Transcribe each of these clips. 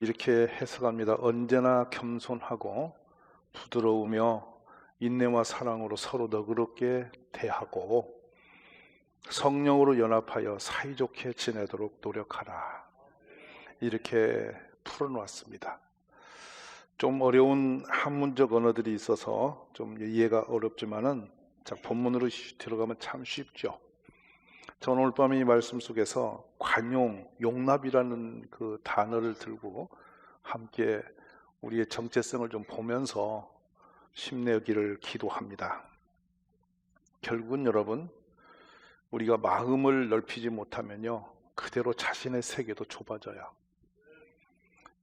이렇게 해석합니다. 언제나 겸손하고 부드러우며 인내와 사랑으로 서로 너그럽게 대하고 성령으로 연합하여 사이좋게 지내도록 노력하라. 이렇게 풀어놓았습니다. 좀 어려운 한문적 언어들이 있어서 좀 이해가 어렵지만은 본문으로 들어가면 참 쉽죠. 저는 오늘 밤에 이 말씀 속에서 관용, 용납이라는 그 단어를 들고 함께 우리의 정체성을 좀 보면서 힘내기를 기도합니다. 결국은 여러분, 우리가 마음을 넓히지 못하면요, 그대로 자신의 세계도 좁아져요.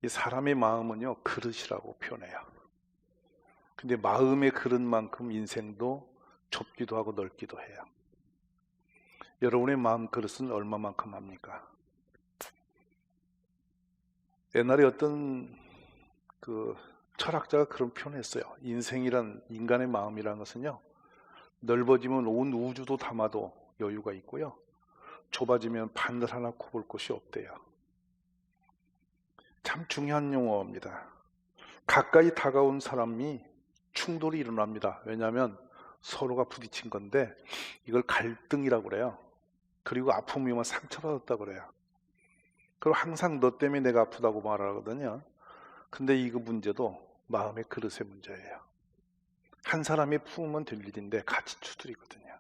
이 사람의 마음은요, 그릇이라고 표현해요. 근데 마음의 그릇만큼 인생도 좁기도 하고 넓기도 해요. 여러분의 마음 그릇은 얼마만큼 합니까? 옛날에 어떤 그 철학자가 그런 표현했어요. 인생이란, 인간의 마음이라는 것은요, 넓어지면 온 우주도 담아도 여유가 있고요, 좁아지면 바늘 하나 꼽을 곳이 없대요. 참 중요한 용어입니다. 가까이 다가온 사람이 충돌이 일어납니다. 왜냐하면 서로가 부딪힌 건데 이걸 갈등이라고 그래요. 그리고 아픔이 오면 상처받았다고 그래요. 그리고 항상 너 때문에 내가 아프다고 말하거든요. 근데 이거 문제도 마음의 그릇의 문제예요. 한 사람이 품으면 될 일인데 같이 두드리거든요.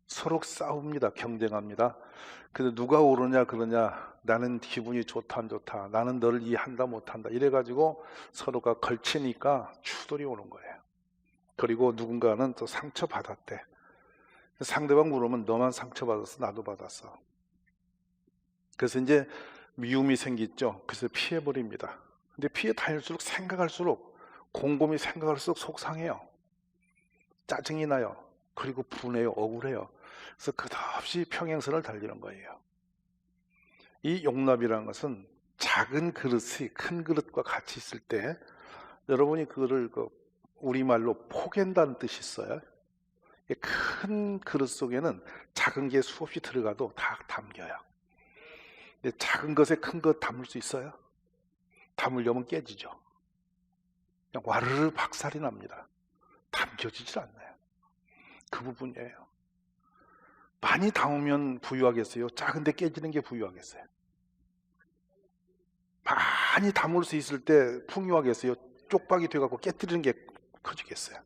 서로 싸웁니다. 경쟁합니다. 그래서 누가 오르냐 그러냐, 나는 기분이 좋다 안 좋다, 나는 너를 이해한다 못한다, 이래가지고 서로가 걸치니까 추돌이 오는 거예요. 그리고 누군가는 또 상처받았대. 상대방 물으면 너만 상처받았어, 나도 받았어. 그래서 이제 미움이 생기죠. 그래서 피해버립니다. 근데 피해 다닐수록 생각할수록, 곰곰이 생각할수록 속상해요. 짜증이 나요. 그리고 분해요. 억울해요. 그래서 끝없이 평행선을 달리는 거예요. 이 용납이라는 것은 작은 그릇이 큰 그릇과 같이 있을 때 여러분이 그거를 우리말로 포갠다는 뜻이 있어요. 큰 그릇 속에는 작은 게 수없이 들어가도 다 담겨요. 근데 작은 것에 큰 것 담을 수 있어요? 담으려면 깨지죠. 그냥 와르르 박살이 납니다. 담겨지질 않나요? 그 부분이에요. 많이 담으면 부유하겠어요? 작은데 깨지는 게 부유하겠어요? 많이 담을 수 있을 때 풍요하겠어요? 쪽박이 돼갖고 깨뜨리는 게 커지겠어요?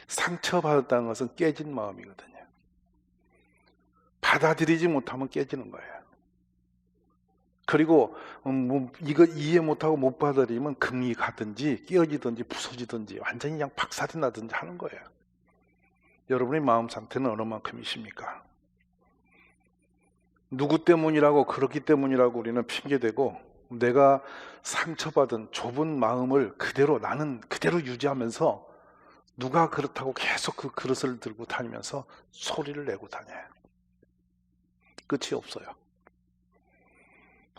상처받았다는 것은 깨진 마음이거든요. 받아들이지 못하면 깨지는 거예요. 그리고 이거 이해 못하고 못 받아들이면 금이 가든지 깨어지든지 부서지든지 완전히 그냥 박살이 나든지 하는 거예요. 여러분의 마음 상태는 어느 만큼이십니까? 누구 때문이라고, 그렇기 때문이라고 우리는 핑계대고, 내가 상처받은 좁은 마음을 그대로, 나는 그대로 유지하면서 누가 그렇다고 계속 그 그릇을 들고 다니면서 소리를 내고 다녀요. 끝이 없어요.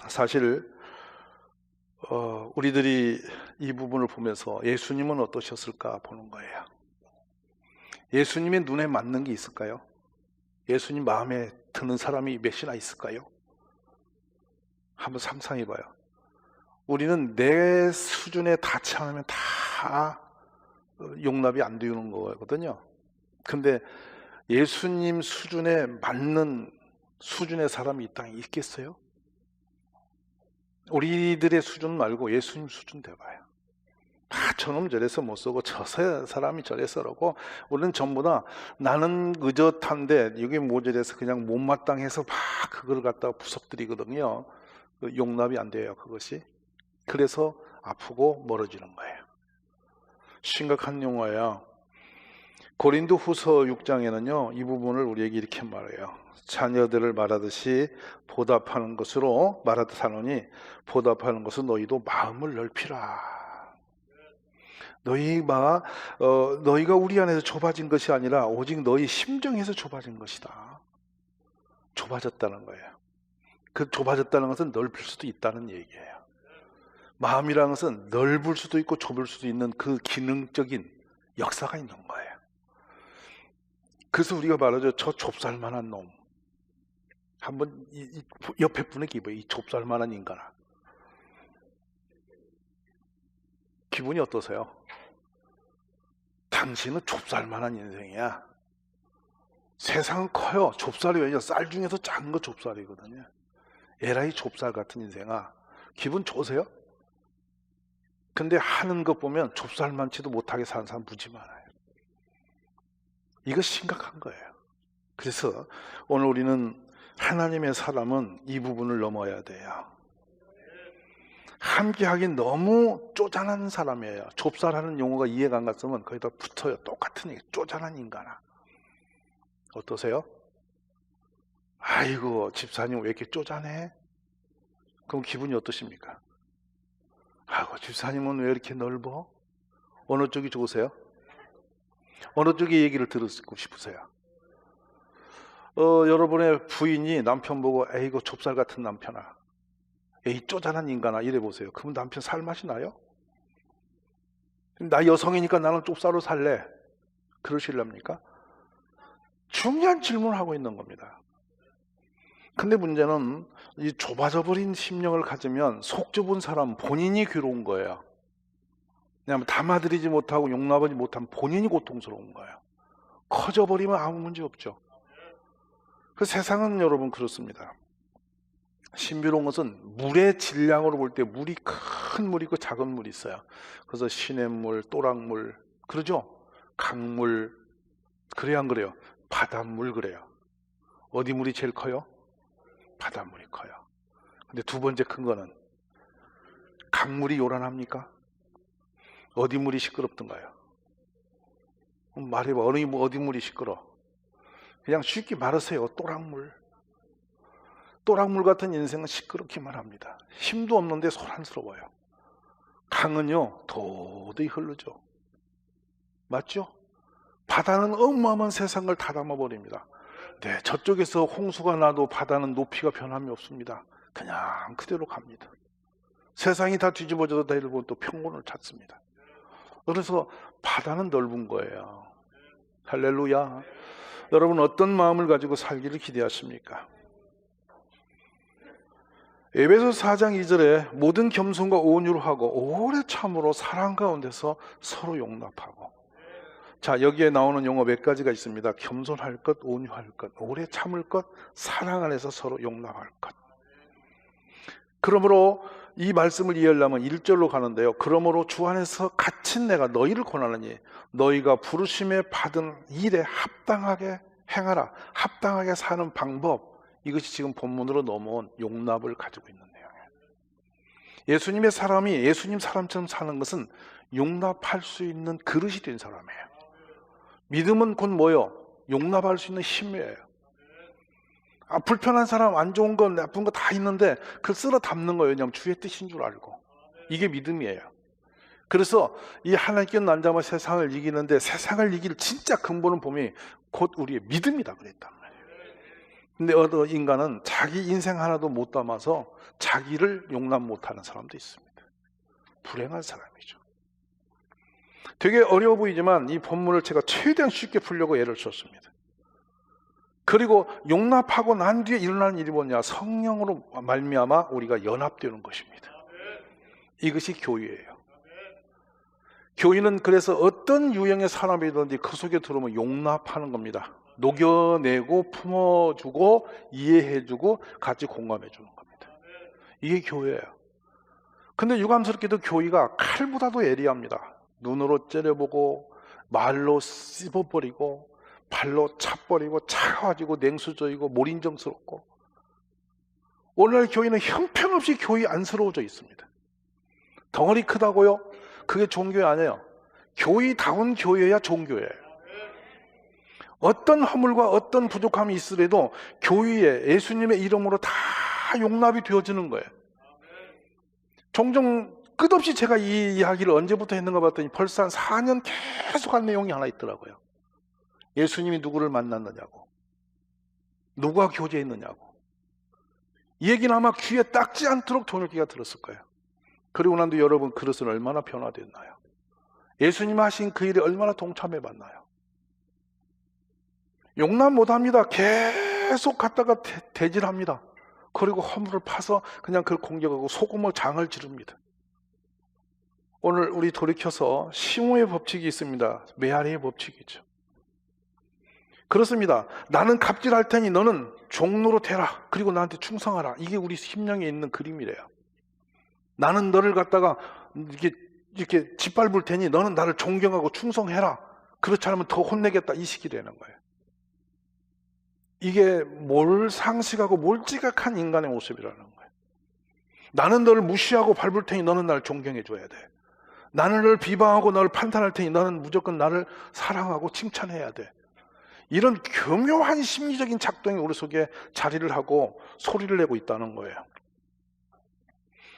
사실 우리들이 이 부분을 보면서 예수님은 어떠셨을까 보는 거예요. 예수님의 눈에 맞는 게 있을까요? 예수님 마음에 드는 사람이 몇이나 있을까요? 한번 상상해봐요. 우리는 내 수준에 닿지 않으면 다 용납이 안 되는 거거든요. 근데 예수님 수준에 맞는 수준의 사람이 이 땅에 있겠어요? 우리들의 수준 말고 예수님 수준 돼봐요. 저놈 저래서 못 쓰고 저 사람이 저래서 그러고, 우리는 전부 다 나는 의젓한데 이게 모자라서 그냥 못마땅해서 막 그걸 갖다가 부석들이거든요. 용납이 안 돼요, 그것이. 그래서 아프고 멀어지는 거예요. 심각한 용어예요. 고린도 후서 6장에는요, 이 부분을 우리에게 이렇게 말해요. 자녀들을 말하듯이 보답하는 것으로 말하듯 하노니 보답하는 것은 너희도 마음을 넓히라. 너희가 우리 안에서 좁아진 것이 아니라 오직 너희 심정에서 좁아진 것이다. 좁아졌다는 거예요. 그 좁아졌다는 것은 넓힐 수도 있다는 얘기예요. 마음이라는 것은 넓을 수도 있고 좁을 수도 있는 그 기능적인 역사가 있는 거예요. 그래서 우리가 말하죠. 저 좁쌀만한 놈. 한번 옆에 분에게 입어요. 이 좁쌀만한 인간아. 기분이 어떠세요? 당신은 좁쌀만한 인생이야. 세상은 커요. 좁쌀이 왜냐? 쌀 중에서 작은 거 좁쌀이거든요. 에라이 좁쌀 같은 인생아. 기분 좋으세요? 근데 하는 것 보면 좁쌀만치도 못하게 사는 사람 무지 많아요. 이거 심각한 거예요. 그래서 오늘 우리는 하나님의 사람은 이 부분을 넘어야 돼요. 함께하기 너무 쪼잔한 사람이에요. 좁쌀하는 용어가 이해가 안 갔으면 거기다 붙어요. 똑같은 얘기. 쪼잔한 인간아. 어떠세요? 아이고 집사님 왜 이렇게 쪼잔해? 그럼 기분이 어떠십니까? 아이고 집사님은 왜 이렇게 넓어? 어느 쪽이 좋으세요? 어느 쪽의 얘기를 들으시고 싶으세요? 여러분의 부인이 남편 보고 에이고 좁쌀 같은 남편아, 에이 쪼잔한 인간아 이래 보세요. 그럼 남편 살맛이 나요? 나 여성이니까 나는 좁쌀로 살래. 그러실랍니까? 중요한 질문을 하고 있는 겁니다. 근데 문제는 이 좁아져 버린 심령을 가지면 속 좁은 사람 본인이 괴로운 거예요. 왜냐하면 담아들이지 못하고 용납하지 못하면 본인이 고통스러운 거예요. 커져버리면 아무 문제 없죠. 그 세상은 여러분 그렇습니다. 신비로운 것은 물의 질량으로 볼 때 물이 큰 물이 있고 작은 물이 있어요. 그래서 시냇물, 또랑물 그러죠? 강물 그래야 안 그래요? 바닷물 그래요. 어디 물이 제일 커요? 바닷물이 커요. 근데 두 번째 큰 거는 강물이 요란합니까? 어디 물이 시끄럽던가요? 말해봐. 어디 물이 시끄러? 그냥 쉽게 말하세요. 또랑물. 또랑물 같은 인생은 시끄럽기만 합니다. 힘도 없는데 소란스러워요. 강은요 도저히 흐르죠. 맞죠? 바다는 어마어마한 세상을 다 담아버립니다. 네, 저쪽에서 홍수가 나도 바다는 높이가 변함이 없습니다. 그냥 그대로 갑니다. 세상이 다 뒤집어져도 대부분 또 평온을 찾습니다. 그래서 바다는 넓은 거예요. 할렐루야. 여러분 어떤 마음을 가지고 살기를 기대하십니까? 에베소서 4장 2절에 모든 겸손과 온유로 하고 오래 참으로 사랑 가운데서 서로 용납하고. 자, 여기에 나오는 용어 몇 가지가 있습니다. 겸손할 것, 온유할 것, 오래 참을 것, 사랑 안에서 서로 용납할 것. 그러므로 이 말씀을 이해하려면 1절로 가는데요. 그러므로 주 안에서 갇힌 내가 너희를 권하느니 너희가 부르심에 받은 일에 합당하게 행하라. 합당하게 사는 방법. 이것이 지금 본문으로 넘어온 용납을 가지고 있는 내용이에요. 예수님의 사람이 예수님 사람처럼 사는 것은 용납할 수 있는 그릇이 된 사람이에요. 믿음은 곧 뭐요? 용납할 수 있는 힘이에요. 불편한 사람, 안 좋은 건, 나쁜 거 다 있는데 그걸 쓸어 담는 거예요. 왜냐하면 주의 뜻인 줄 알고. 이게 믿음이에요. 그래서 이 하나님께 난자마 세상을 이기는데 세상을 이길 진짜 근본은 보면 곧 우리의 믿음이다 그랬단 말이에요. 근데 어떤 인간은 자기 인생 하나도 못 담아서 자기를 용납 못하는 사람도 있습니다. 불행한 사람이죠. 되게 어려워 보이지만 이 본문을 제가 최대한 쉽게 풀려고 애를 썼습니다. 그리고 용납하고 난 뒤에 일어나는 일이 뭐냐? 성령으로 말미암아 우리가 연합되는 것입니다. 이것이 교회예요. 교회는 그래서 어떤 유형의 사람이든지 그 속에 들어오면 용납하는 겁니다. 녹여내고 품어주고 이해해주고 같이 공감해주는 겁니다. 이게 교회예요. 근데 유감스럽게도 교회가 칼보다도 예리합니다. 눈으로 째려보고 말로 씹어버리고 발로 차버리고 차가워지고 냉수적이고 몰인정스럽고 오늘날 교회는 형편없이 교회 안쓰러워져 있습니다. 덩어리 크다고요? 그게 종교회 아니에요. 교회다운 교회야 종교예요. 어떤 허물과 어떤 부족함이 있으래도 교회에 예수님의 이름으로 다 용납이 되어지는 거예요. 종종 끝없이 제가 이 이야기를 언제부터 했는가 봤더니 벌써 한 4년 계속 한 내용이 하나 있더라고요. 예수님이 누구를 만났느냐고, 누가 교제했느냐고. 이 얘기는 아마 귀에 닦지 않도록 동역기가 들었을 거예요. 그리고 난 뒤 여러분 그릇은 얼마나 변화됐나요? 예수님 하신 그 일에 얼마나 동참해봤나요? 용납 못합니다. 계속 갖다가 대질합니다. 그리고 허물을 파서 그냥 그걸 공격하고 소금을 장을 지릅니다. 오늘 우리 돌이켜서 시모의 법칙이 있습니다. 메아리의 법칙이죠. 그렇습니다. 나는 갑질할 테니 너는 종로로 되라. 그리고 나한테 충성하라. 이게 우리 심령에 있는 그림이래요. 나는 너를 갖다가 이렇게 짓밟을 테니 너는 나를 존경하고 충성해라. 그렇지 않으면 더 혼내겠다. 이 식이 되는 거예요. 이게 상식하고 몰지각한 인간의 모습이라는 거예요. 나는 너를 무시하고 밟을 테니 너는 나를 존경해 줘야 돼. 나는 너를 비방하고 너를 판단할 테니 너는 무조건 나를 사랑하고 칭찬해야 돼. 이런 교묘한 심리적인 작동이 우리 속에 자리를 하고 소리를 내고 있다는 거예요.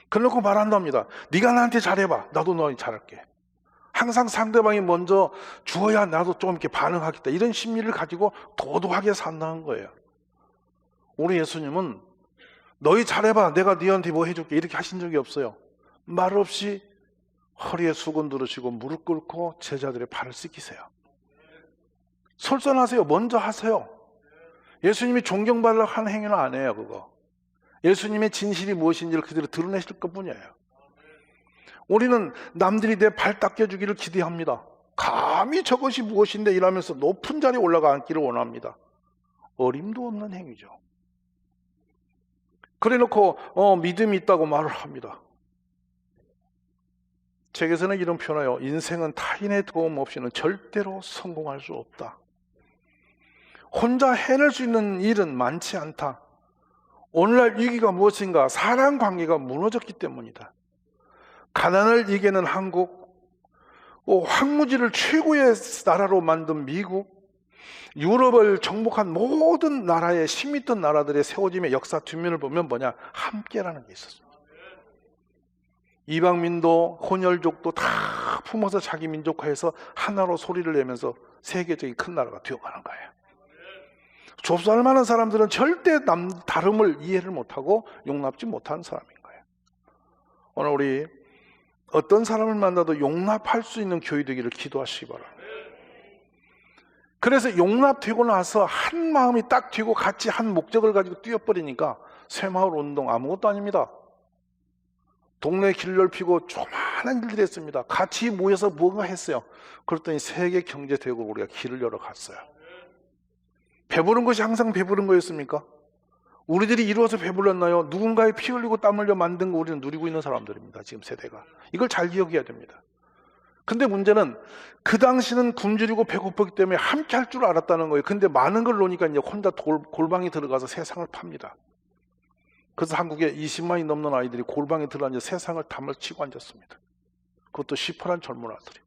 그래놓고 말한답니다. 네가 나한테 잘해봐. 나도 너한테 잘할게. 항상 상대방이 먼저 주어야 나도 좀 이렇게 반응하겠다. 이런 심리를 가지고 도도하게 산다는 거예요. 우리 예수님은 너희 잘해봐. 내가 너한테 뭐 해줄게. 이렇게 하신 적이 없어요. 말 없이 허리에 수건 두르시고 무릎 꿇고 제자들의 발을 씻기세요. 솔선하세요. 먼저 하세요. 예수님이 존경받으려고 하는 행위는 안 해요. 그거. 예수님의 진실이 무엇인지를 그대로 드러내실 것뿐이에요. 우리는 남들이 내 발 닦여주기를 기대합니다. 감히 저것이 무엇인데 이러면서 높은 자리에 올라가기를 원합니다. 어림도 없는 행위죠. 그래놓고 믿음이 있다고 말을 합니다. 책에서는 이런 표현해요. 인생은 타인의 도움 없이는 절대로 성공할 수 없다. 혼자 해낼 수 있는 일은 많지 않다. 오늘날 위기가 무엇인가? 사람관계가 무너졌기 때문이다. 가난을 이기는 한국, 황무지를 최고의 나라로 만든 미국, 유럽을 정복한 모든 나라의 힘있던 나라들의 세워짐의 역사 뒷면을 보면 뭐냐? 함께라는 게 있었습니다. 이방민도 혼혈족도 다 품어서 자기 민족화해서 하나로 소리를 내면서 세계적인 큰 나라가 되어가는 거예요. 좁쌀 많은 사람들은 절대 다름을 이해를 못하고 용납지 못하는 사람인 거예요. 오늘 우리 어떤 사람을 만나도 용납할 수 있는 교회 되기를 기도하시기 바랍니다. 그래서 용납되고 나서 한 마음이 딱 튀고 같이 한 목적을 가지고 뛰어버리니까 새마을 운동 아무것도 아닙니다. 동네 길 넓히고 조그마한 일들이 했습니다. 같이 모여서 뭔가 했어요. 그랬더니 세계 경제 대국으로 우리가 길을 열어갔어요. 배부른 것이 항상 배부른 거였습니까? 우리들이 이루어서 배불렀나요? 누군가의 피 흘리고 땀 흘려 만든 거 우리는 누리고 있는 사람들입니다. 지금 세대가. 이걸 잘 기억해야 됩니다. 근데 문제는 그 당시는 굶주리고 배고프기 때문에 함께 할 줄 알았다는 거예요. 근데 많은 걸 놓으니까 이제 혼자 골방에 들어가서 세상을 팝니다. 그래서 한국에 20만이 넘는 아이들이 골방에 들어앉아 세상을 담을 치고 앉았습니다. 그것도 시퍼런 젊은 아들이.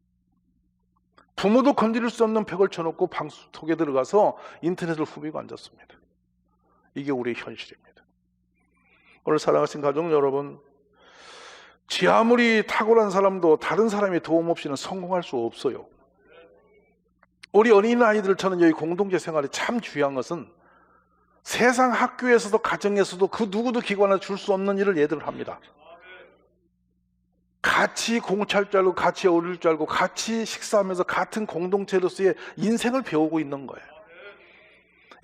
부모도 건드릴 수 없는 벽을 쳐놓고 방 속에 들어가서 인터넷을 후비고 앉았습니다. 이게 우리의 현실입니다. 오늘 사랑하신 가족 여러분, 지 아무리 탁월한 사람도 다른 사람의 도움 없이는 성공할 수 없어요. 우리 어린아이들 저는 여기 공동체 생활이 참 중요한 것은 세상 학교에서도 가정에서도 그 누구도 기관에 줄 수 없는 일을 얘들은 합니다. 같이 공차할 줄 알고 같이 어울릴 줄 알고 같이 식사하면서 같은 공동체로서의 인생을 배우고 있는 거예요.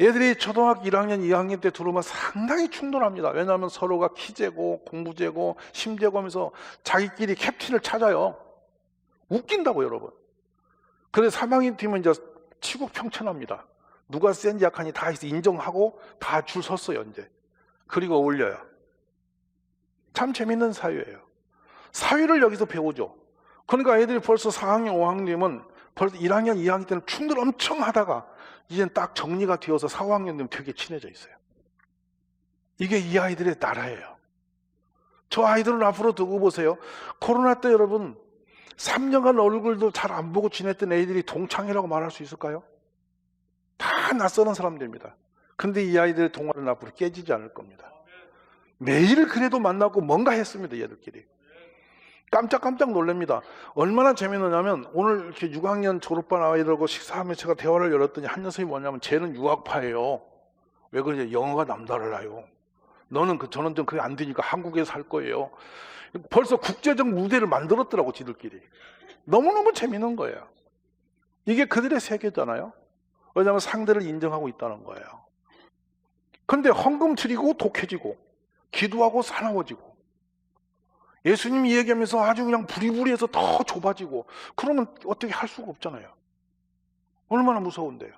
얘들이 초등학교 1학년, 2학년 때 들어오면 상당히 충돌합니다. 왜냐하면 서로가 키재고 공부재고 심재고 하면서 자기끼리 캡틴을 찾아요. 웃긴다고 여러분. 그래서 3학년 팀은 이제 치고 평천합니다. 누가 센지 약하니 다 인정하고 다 줄 섰어요 이제. 그리고 어울려요. 참 재밌는 사회예요. 사회를 여기서 배우죠. 그러니까 애들이 벌써 4학년, 5학년이면 벌써 1학년, 2학년 때는 충돌 엄청 하다가 이제는 딱 정리가 되어서 4, 5학년 되면 되게 친해져 있어요. 이게 이 아이들의 나라예요. 저 아이들을 앞으로 두고 보세요. 코로나 때 여러분 3년간 얼굴도 잘 안 보고 지냈던 애들이 동창이라고 말할 수 있을까요? 다 낯서는 사람들입니다. 근데 이 아이들의 동화는 앞으로 깨지지 않을 겁니다. 매일 그래도 만나고 뭔가 했습니다. 얘들끼리. 깜짝깜짝 놀랍니다. 얼마나 재밌느냐면 오늘 이렇게 6학년 졸업반 아이들하고 식사하면서 제가 대화를 열었더니 한 녀석이 뭐냐면 쟤는 유학파예요. 왜 그러냐? 영어가 남달라요. 저는 좀 그게 안 되니까 한국에서 할 거예요. 벌써 국제적 무대를 만들었더라고 지들끼리. 너무너무 재밌는 거예요. 이게 그들의 세계잖아요. 왜냐하면 상대를 인정하고 있다는 거예요. 근데 헝금트리고 독해지고 기도하고 사나워지고 예수님이 얘기하면서 아주 그냥 부리부리해서 더 좁아지고, 그러면 어떻게 할 수가 없잖아요. 얼마나 무서운데요.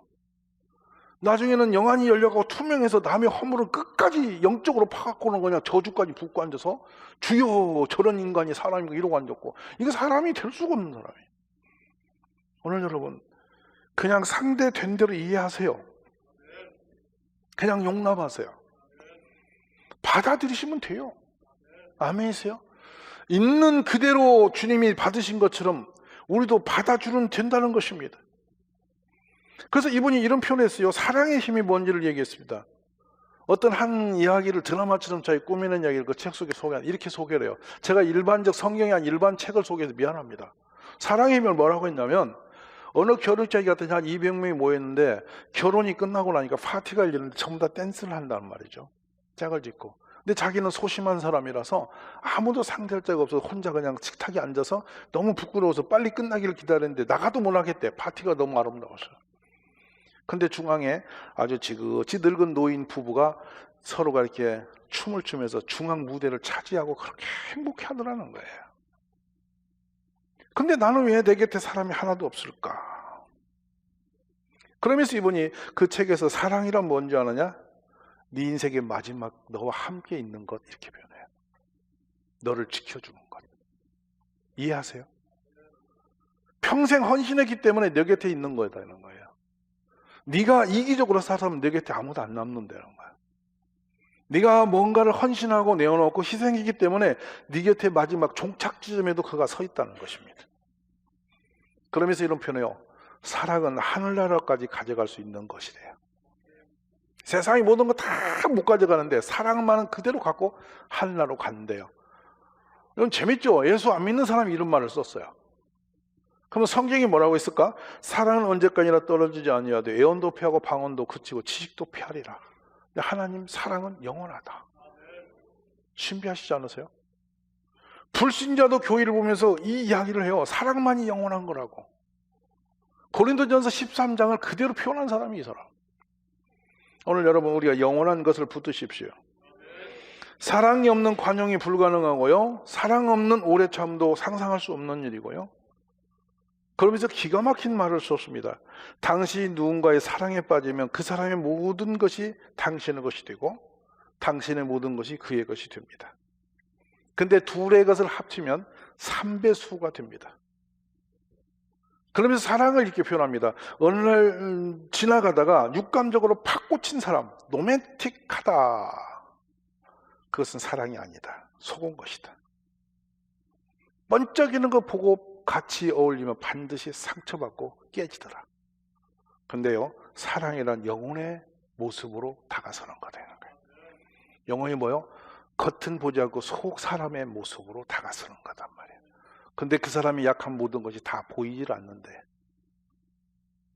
나중에는 영안이 열려가고 투명해서 남의 허물을 끝까지 영적으로 파갖고는 그냥 저주까지 붓고 앉아서 주여 저런 인간이 사람인가 이러고 앉았고, 이거 사람이 될 수가 없는 사람이에요. 오늘 여러분 그냥 상대된 대로 이해하세요. 그냥 용납하세요. 받아들이시면 돼요. 아멘이세요? 있는 그대로 주님이 받으신 것처럼 우리도 받아주면 된다는 것입니다. 그래서 이분이 이런 표현을 했어요. 사랑의 힘이 뭔지를 얘기했습니다. 어떤 한 이야기를 드라마처럼 자기 꾸미는 이야기를 그 책 속에 이렇게 소개를 해요. 제가 일반적 성경이 아닌 일반 책을 소개해서 미안합니다. 사랑의 힘을 뭐라고 했냐면, 어느 결혼식장에 갔더니 한 200명이 모였는데 결혼이 끝나고 나니까 파티가 열리는데 전부 다 댄스를 한단 말이죠. 짝을 짓고. 근데 자기는 소심한 사람이라서 아무도 상대할 자가 없어서 혼자 그냥 식탁에 앉아서 너무 부끄러워서 빨리 끝나기를 기다렸는데 나가도 못 하겠대. 파티가 너무 아름다워서. 근데 중앙에 아주 지긋이 늙은 노인 부부가 서로가 이렇게 춤을 추면서 중앙 무대를 차지하고 그렇게 행복해 하더라는 거예요. 근데 나는 왜 내 곁에 사람이 하나도 없을까? 그러면서 이분이 그 책에서 사랑이란 뭔지 아느냐? 네 인생의 마지막 너와 함께 있는 것, 이렇게 표현해요. 너를 지켜주는 것. 이해하세요? 평생 헌신했기 때문에 내 곁에 있는 거다는 거예요. 네가 이기적으로 살아면 내 곁에 아무도 안 남는다는 거야. 네가 뭔가를 헌신하고 내어놓고 희생이기 때문에 네 곁에 마지막 종착지점에도 그가 서 있다는 것입니다. 그러면서 이런 표현해요. 사랑은 하늘나라까지 가져갈 수 있는 것이래요. 세상의 모든 거 다 못 가져가는데 사랑만은 그대로 갖고 하늘나라로 간대요. 이건 재밌죠? 예수 안 믿는 사람이 이런 말을 썼어요. 그러면 성경이 뭐라고 했을까? 사랑은 언제까지나 떨어지지 아니하되 애원도 피하고 방언도 그치고 지식도 피하리라. 근데 하나님 사랑은 영원하다. 신비하시지 않으세요? 불신자도 교회를 보면서 이 이야기를 해요. 사랑만이 영원한 거라고. 고린도전서 13장을 그대로 표현한 사람이 이 사람. 오늘 여러분 우리가 영원한 것을 붙드십시오. 사랑이 없는 관용이 불가능하고요. 사랑 없는 오래 참도 상상할 수 없는 일이고요. 그러면서 기가 막힌 말을 썼습니다. 당신이 누군가의 사랑에 빠지면 그 사람의 모든 것이 당신의 것이 되고 당신의 모든 것이 그의 것이 됩니다. 근데 둘의 것을 합치면 3배수가 됩니다. 그러면서 사랑을 이렇게 표현합니다. 어느 날 지나가다가 육감적으로 팍 꽂힌 사람, 로맨틱하다. 그것은 사랑이 아니다. 속은 것이다. 번쩍이는 거 보고 같이 어울리면 반드시 상처받고 깨지더라. 근데요, 사랑이란 영혼의 모습으로 다가서는 거다. 영혼이 뭐요? 겉은 보지 않고 속 사람의 모습으로 다가서는 거단 말이에요. 근데 그 사람이 약한 모든 것이 다 보이질 않는데.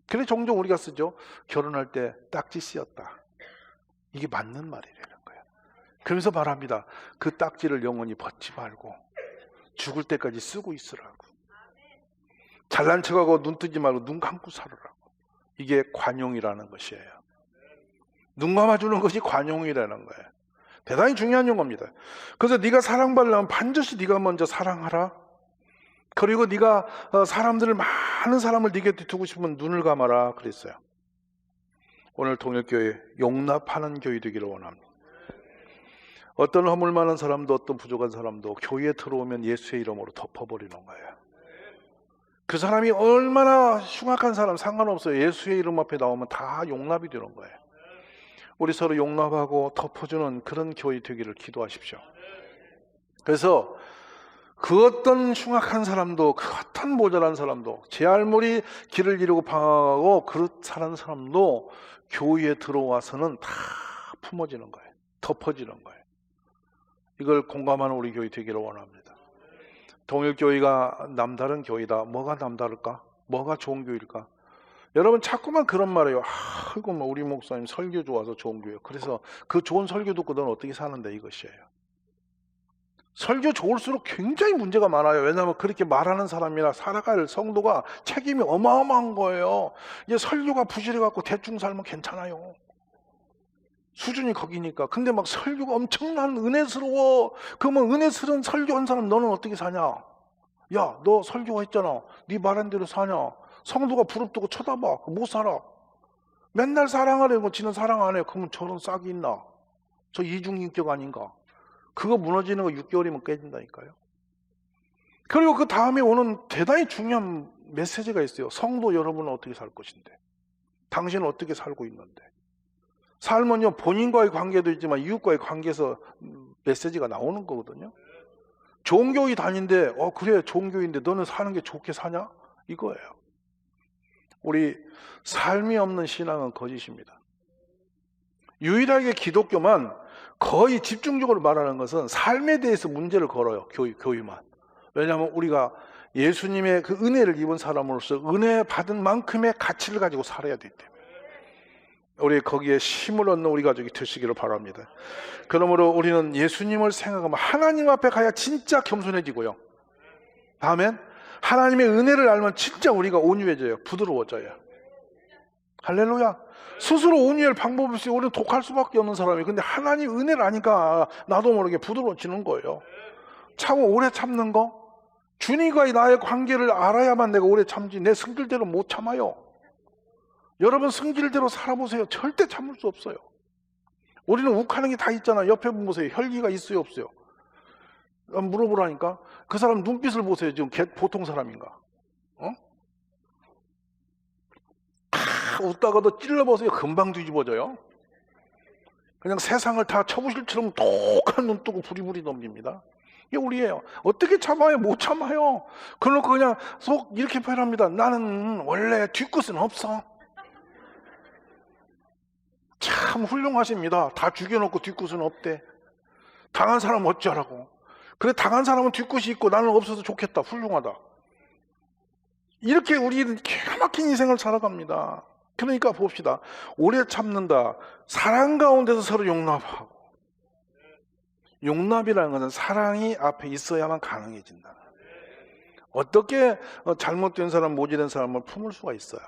그래 종종 우리가 쓰죠. 결혼할 때 딱지 씌었다. 이게 맞는 말이라는 거예요. 그러면서 말합니다. 그 딱지를 영원히 벗지 말고 죽을 때까지 쓰고 있으라고. 잘난 척하고 눈 뜨지 말고 눈 감고 살으라고. 이게 관용이라는 것이에요. 눈 감아주는 것이 관용이라는 거예요. 대단히 중요한 용어입니다. 그래서 네가 사랑받으려면 반드시 네가 먼저 사랑하라. 그리고 네가 사람들을 많은 사람을 네 곁에 두고 싶으면 눈을 감아라 그랬어요. 오늘 동일교회 용납하는 교회 되기를 원합니다. 어떤 허물 많은 사람도 어떤 부족한 사람도 교회에 들어오면 예수의 이름으로 덮어버리는 거예요. 그 사람이 얼마나 흉악한 사람 상관없어요. 예수의 이름 앞에 나오면 다 용납이 되는 거예요. 우리 서로 용납하고 덮어주는 그런 교회 되기를 기도하십시오. 그래서 그 어떤 흉악한 사람도 그 어떤 모자란 사람도 제 알물이 길을 이루고 방황하고 그릇 사는 사람도 교회에 들어와서는 다 품어지는 거예요. 덮어지는 거예요. 이걸 공감하는 우리 교회 되기를 원합니다. 동일교회가 남다른 교회다. 뭐가 남다를까? 뭐가 좋은 교회일까? 여러분 자꾸만 그런 말해요. 아이고 뭐 우리 목사님 설교 좋아서 좋은 교회. 그래서 그 좋은 설교 듣고 넌 어떻게 사는데 이것이에요. 설교 좋을수록 굉장히 문제가 많아요. 왜냐하면 그렇게 말하는 사람이나 살아갈 성도가 책임이 어마어마한 거예요. 이제 설교가 부실해갖고 대충 살면 괜찮아요. 수준이 거기니까. 근데 막 설교가 엄청난 은혜스러워. 그러면 은혜스러운 설교한 사람 너는 어떻게 사냐? 야, 너 설교가 했잖아. 네 말한 대로 사냐? 성도가 부릅뜨고 쳐다봐. 못 살아. 맨날 사랑하려고 지는 사랑 안 해. 그러면 저런 싹이 있나? 저 이중인격 아닌가? 그거 무너지는 거 6개월이면 깨진다니까요. 그리고 그 다음에 오는 대단히 중요한 메시지가 있어요. 성도 여러분은 어떻게 살 것인데? 당신은 어떻게 살고 있는데? 삶은요, 본인과의 관계도 있지만 이웃과의 관계에서 메시지가 나오는 거거든요. 좋은 교회 다닌데, 그래, 좋은 교회인데 너는 사는 게 좋게 사냐? 이거예요. 우리 삶이 없는 신앙은 거짓입니다. 유일하게 기독교만 거의 집중적으로 말하는 것은 삶에 대해서 문제를 걸어요. 교회만. 왜냐하면 우리가 예수님의 그 은혜를 입은 사람으로서 은혜 받은 만큼의 가치를 가지고 살아야 되기 때문에 우리 거기에 힘을 얻는 우리 가족이 되시기를 바랍니다. 그러므로 우리는 예수님을 생각하면 하나님 앞에 가야 진짜 겸손해지고요. 다음엔 하나님의 은혜를 알면 진짜 우리가 온유해져요. 부드러워져요. 할렐루야. 스스로 온유할 방법이 없이 우리는 독할 수밖에 없는 사람이. 근데 하나님 은혜를 아니까 나도 모르게 부드러워지는 거예요. 참 오래 참는 거, 주님과의 나의 관계를 알아야만 내가 오래 참지 내 성질대로 못 참아요. 여러분 성질대로 살아보세요. 절대 참을 수 없어요. 우리는 욱하는 게 다 있잖아. 옆에 보세요. 혈기가 있어요 없어요? 물어보라니까. 그 사람 눈빛을 보세요. 지금 보통 사람인가? 웃다가도 찔러보세요. 금방 뒤집어져요. 그냥 세상을 다 처부실처럼 독한 눈 뜨고 부리부리 넘깁니다. 이게 우리예요. 어떻게 참아요? 못 참아요. 그러고 그냥 속 이렇게 표현합니다. 나는 원래 뒤끝은 없어. 참 훌륭하십니다. 다 죽여놓고 뒤끝은 없대. 당한 사람은 어쩌라고. 그래, 당한 사람은 뒤끝이 있고 나는 없어서 좋겠다. 훌륭하다. 이렇게 우리는 기가 막힌 인생을 살아갑니다. 그러니까 봅시다. 오래 참는다. 사랑 가운데서 서로 용납하고. 용납이라는 것은 사랑이 앞에 있어야만 가능해진다. 어떻게 잘못된 사람, 모질된 사람을 품을 수가 있어요?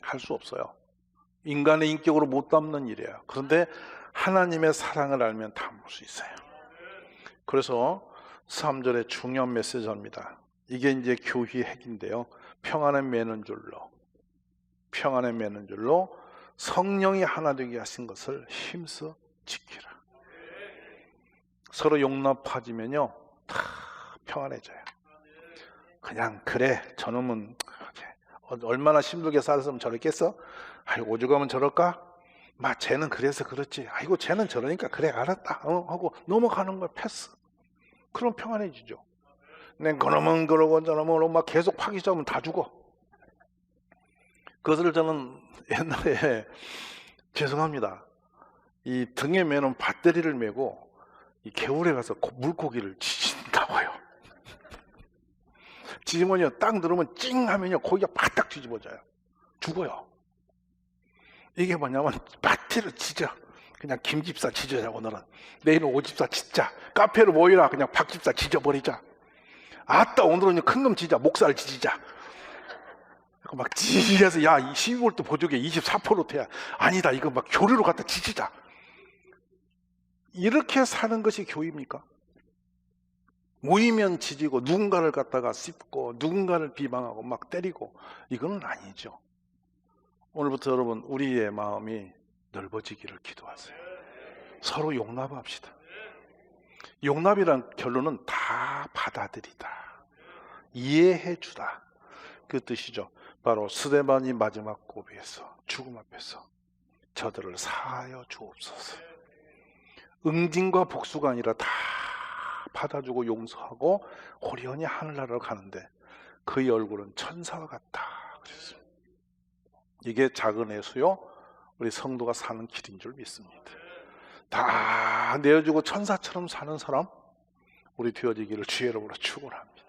할 수 없어요. 인간의 인격으로 못 담는 일이에요. 그런데 하나님의 사랑을 알면 담을 수 있어요. 그래서 3절의 중요한 메시지입니다. 이게 이제 교회의 핵인데요. 평안에 매는 줄로, 평안에 매는 줄로 성령이 하나 되게 하신 것을 힘써 지키라. 서로 용납하지면요 다 평안해져요. 그냥 그래 저놈은 얼마나 힘들게 살았으면 저랬겠어? 아이고 오죽하면 저럴까? 쟤는 그래서 그렇지. 아이고 쟤는 저러니까 그래 알았다 하고 넘어가는 거야. 패스. 그럼 평안해지죠. 근데 그놈은 그러고 저놈은 막 계속 파기자면 다 죽어. 그것을 저는 옛날에 죄송합니다. 이 등에 매는 밧데리를 메고 이 개울에 가서 물고기를 지진다고요. 지지면요 딱 누르면 찡 하면요 고기가 바닥 뒤집어져요. 죽어요. 이게 뭐냐면 밭으로 지져. 그냥 김집사 지져자. 오늘은 내일은 오집사 짓자. 카페로 모이라. 그냥 박집사 지져버리자. 아따 오늘은 큰 놈 지자. 목살 지지자. 막 지지해서 야 12V 보조개 24%로 돼야 아니다 이거 막 교류로 갖다 지지자. 이렇게 사는 것이 교회입니까? 모이면 지지고 누군가를 갖다가 씹고 누군가를 비방하고 막 때리고 이건 아니죠. 오늘부터 여러분 우리의 마음이 넓어지기를 기도하세요. 서로 용납합시다. 용납이란 결론은 다 받아들이다. 이해해주다. 그 뜻이죠. 바로 스데반이 마지막 고비에서 죽음 앞에서 저들을 사하여 주옵소서. 응징과 복수가 아니라 다 받아주고 용서하고 호련히 하늘나라로 가는데 그의 얼굴은 천사와 같다 그랬습니다. 이게 작은 애수요 우리 성도가 사는 길인 줄 믿습니다. 다 내어주고 천사처럼 사는 사람 우리 되어지기를 주의 이름으로 축원합니다.